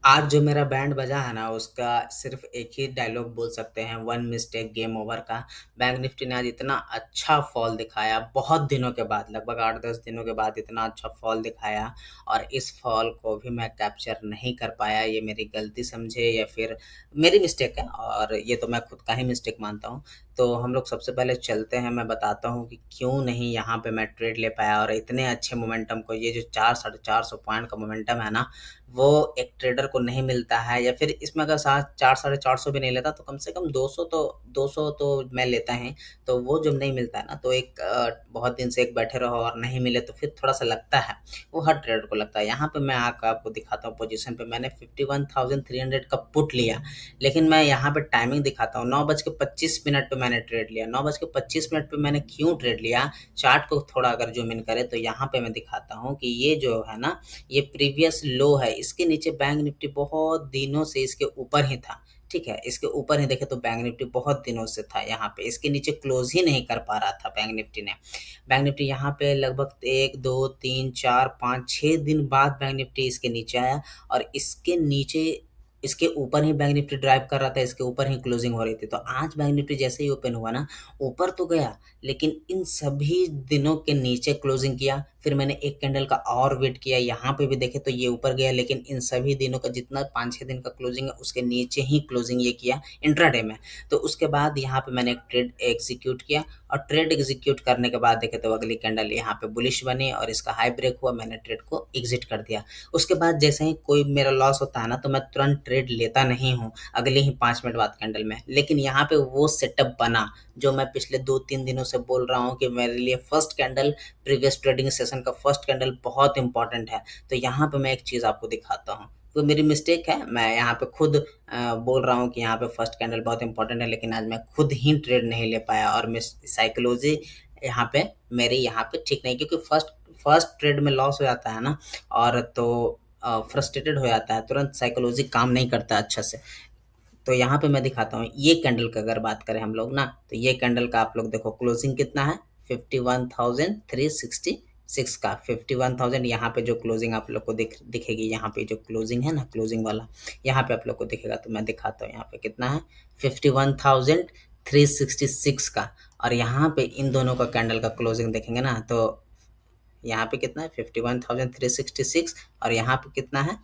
आज जो मेरा बैंड बजा है ना, उसका सिर्फ एक ही डायलॉग बोल सकते हैं, वन मिस्टेक गेम ओवर का। बैंक निफ्टी ने आज इतना अच्छा फॉल दिखाया, बहुत दिनों के बाद, लगभग 8-10 दिनों के बाद इतना अच्छा फॉल दिखाया। और इस फॉल को भी मैं कैप्चर नहीं कर पाया, ये मेरी गलती समझे या फिर मेरी मिस्टेक है, और ये तो मैं खुद का ही मिस्टेक मानता हूँ। तो हम लोग सबसे पहले चलते हैं, मैं बताता हूँ कि क्यों नहीं यहाँ पे मैं ट्रेड ले पाया, और इतने अच्छे मोमेंटम को, ये जो 400-450 पॉइंट का मोमेंटम है ना, वो एक ट्रेडर को नहीं मिलता है। या फिर इसमें अगर 400-450 भी नहीं लेता तो कम से कम 200 तो मैं लेता ही। तो वो जब नहीं मिलता है ना, तो एक बहुत दिन से एक बैठे रहो और नहीं मिले तो फिर थोड़ा सा लगता है, वो हर ट्रेडर को लगता है। यहाँ पे मैं आकर आपको दिखाता हूँ, पोजीशन पे मैंने 51,300 का पुट लिया, लेकिन मैं यहाँ पे टाइमिंग दिखाता हूँ। 9:25 पे मैंने ट्रेड लिया। 9:25 पे मैंने क्यों ट्रेड लिया, चार्ट को थोड़ा अगर जूम इन करे तो यहाँ पे मैं दिखाता हूँ कि ये जो है ना, ये प्रीवियस लो है, इसके नीचे बैंक निफ्टी बहुत दिनों से इसके ऊपर ही था। ठीक है, इसके ऊपर ही देखे तो बैंक निफ्टी बहुत दिनों से था यहाँ पे, इसके नीचे क्लोज ही नहीं कर पा रहा था बैंक निफ्टी ने। बैंक निफ्टी यहाँ पे लगभग 1, 2, 3, 4, 5, 6 दिन बाद बैंक निफ्टी इसके नीचे आया, और इसके नीचे, इसके ऊपर ही बैंक निफ्टी ड्राइव कर रहा था, इसके ऊपर ही क्लोजिंग हो रही थी। तो आज बैंक निफ्टी जैसे ही ओपन हुआ ना, ऊपर तो गया, लेकिन इन सभी दिनों के नीचे क्लोजिंग किया। फिर मैंने एक कैंडल का और वेट किया, यहाँ पे भी देखे तो ये ऊपर गया, लेकिन इन सभी दिनों का जितना 5-6 दिन का क्लोजिंग है, उसके नीचे ही क्लोजिंग ये किया इंट्राडे में। तो उसके बाद यहाँ पे मैंने एक ट्रेड एग्जीक्यूट किया, और ट्रेड एग्जीक्यूट करने के बाद देखे तो अगली कैंडल यहाँ पे बुलिश बनी और इसका हाई ब्रेक हुआ, मैंने ट्रेड को एग्जिट कर दिया। उसके बाद जैसे ही कोई मेरा लॉस होता है ना, तो मैं तुरंत ट्रेड लेता नहीं हूँ अगले ही 5 मिनट बाद कैंडल में। लेकिन यहाँ पे वो सेटअप बना जो मैं पिछले 2-3 दिनों से बोल रहा हूँ कि मेरे लिए first candle, previous trading session का फर्स्ट कैंडल बहुत इंपॉर्टेंट है। तो यहाँ पे मैं एक चीज़ आपको दिखाता हूँ, तो मेरी मिस्टेक है, मैं यहाँ पे खुद बोल रहा हूँ कि यहाँ पे फर्स्ट कैंडल बहुत इंपॉर्टेंट है, लेकिन आज मैं खुद ही ट्रेड नहीं ले पाया, और मैं साइकोलॉजी यहाँ पे मेरी यहाँ पे ठीक नहीं, क्योंकि फर्स्ट फर्स्ट ट्रेड में लॉस हो जाता है ना, और तो फ्रस्ट्रेटेड हो जाता है, तुरंत साइकोलॉजी काम नहीं करता अच्छा से। तो यहाँ पे मैं दिखाता हूँ, ये कैंडल का अगर बात करें हम लोग ना, तो ये कैंडल का आप लोग देखो क्लोजिंग कितना है, 51,366 का। 51,000 यहाँ पे जो क्लोजिंग आप लोग को दिखेगी, यहाँ पे जो क्लोजिंग है ना, क्लोजिंग वाला यहाँ पे आप लोग को दिखेगा। तो मैं दिखाता हूँ यहाँ पे कितना है, 51,366 का। और यहाँ पे इन दोनों का कैंडल का क्लोजिंग देखेंगे ना, तो यहाँ पे कितना है, 51,366, और यहाँ पे कितना है,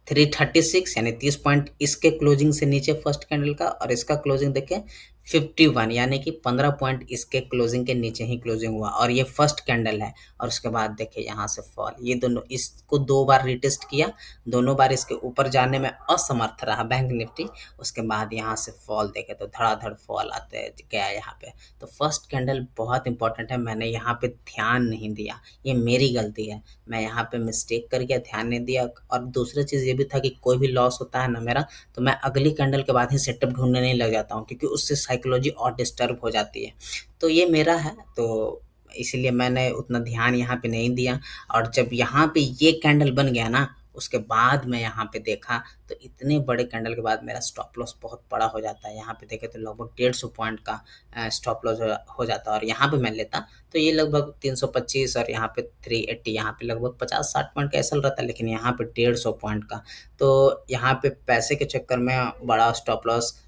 336, यानी 30 पॉइंट इसके क्लोजिंग से नीचे फर्स्ट कैंडल का, और इसका क्लोजिंग देखें 51, यानी कि 15 पॉइंट इसके क्लोजिंग के नीचे ही क्लोजिंग हुआ, और ये फर्स्ट कैंडल है। और उसके बाद देखिए यहाँ से फॉल, ये दोनों, इसको 2 बार रिटेस्ट किया, दोनों बार इसके ऊपर जाने में असमर्थ रहा बैंक निफ्टी। उसके बाद यहाँ से फॉल देखे तो धड़ाधड़ फॉल आते गया यहाँ पे। तो फर्स्ट कैंडल बहुत इंपॉर्टेंट है, मैंने यहाँ पे ध्यान नहीं दिया, ये मेरी गलती है, मैं यहाँ पे मिस्टेक कर गया, ध्यान नहीं दिया। और दूसरा चीज़ ये भी था कि कोई भी लॉस होता है ना मेरा, तो मैं अगली कैंडल के बाद ही सेटअप ढूंढने नहीं लग जाता हूँ, क्योंकि उससे साइकोलॉजी और डिस्टर्ब हो जाती है। तो ये मेरा है, तो इसीलिए मैंने उतना ध्यान यहाँ पे नहीं दिया। और जब यहाँ पे ये कैंडल बन गया ना, उसके बाद मैं यहाँ पे देखा, तो इतने बड़े कैंडल के बाद मेरा स्टॉप लॉस बहुत बड़ा हो जाता है। यहाँ पे देखे तो लगभग 150 पॉइंट का स्टॉप लॉस हो जाता है, और यहाँ पे मैं लेता तो ये लगभग 325, और यहाँ पे 380, यहाँ पे लगभग 50-60 पॉइंट का ऐसा रहता है, लेकिन यहाँ पे 150 पॉइंट का। तो यहाँ पे पैसे के चक्कर में बड़ा स्टॉप लॉस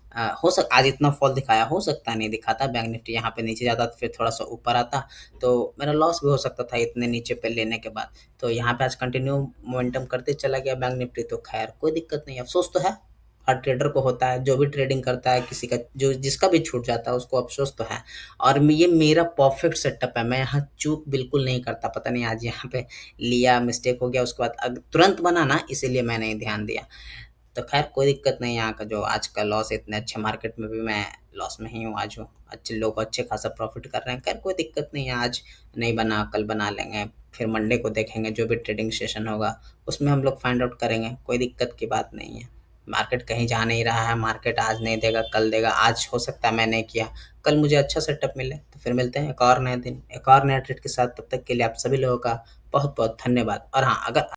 आज इतना फॉल दिखाया, हो सकता है नहीं दिखाता, बैंक निफ्टी यहाँ पे नीचे जाता तो फिर थोड़ा सा ऊपर आता, तो मेरा लॉस भी हो सकता था इतने नीचे पे लेने के बाद। तो यहाँ पे आज कंटिन्यू मोमेंटम करते चला गया बैंक निफ्टी, तो खैर कोई दिक्कत नहीं। अफसोस तो है, हर ट्रेडर को होता है, जो भी ट्रेडिंग करता है, किसी का जो जिसका भी छूट जाता है उसको अफसोस तो है। और ये मेरा परफेक्ट सेटअप है, मैं यहाँ चूक बिल्कुल नहीं करता। पता नहीं आज यहाँ पे लिया, मिस्टेक हो गया, उसके बाद तुरंत बना ना, इसीलिए मैं नहीं ध्यान दिया। तो खैर कोई दिक्कत नहीं, यहाँ का जो आज का लॉस, इतने अच्छे मार्केट में भी मैं लॉस में ही हूँ, आज हूँ, अच्छे लोग अच्छे खासा प्रॉफिट कर रहे हैं। खैर कोई दिक्कत नहीं है, आज नहीं बना कल बना लेंगे, फिर मंडे को देखेंगे, जो भी ट्रेडिंग सेशन होगा उसमें हम लोग फाइंड आउट करेंगे, कोई दिक्कत की बात नहीं है। मार्केट कहीं जा नहीं रहा है, मार्केट आज नहीं देगा कल देगा, आज हो सकता है मैं नहीं किया, कल मुझे अच्छा सेटअप मिले। तो फिर मिलते हैं एक और नए दिन, एक और नए ट्रेड के साथ। तब तक के लिए आप सभी लोगों का बहुत बहुत धन्यवाद। और हाँ, अगर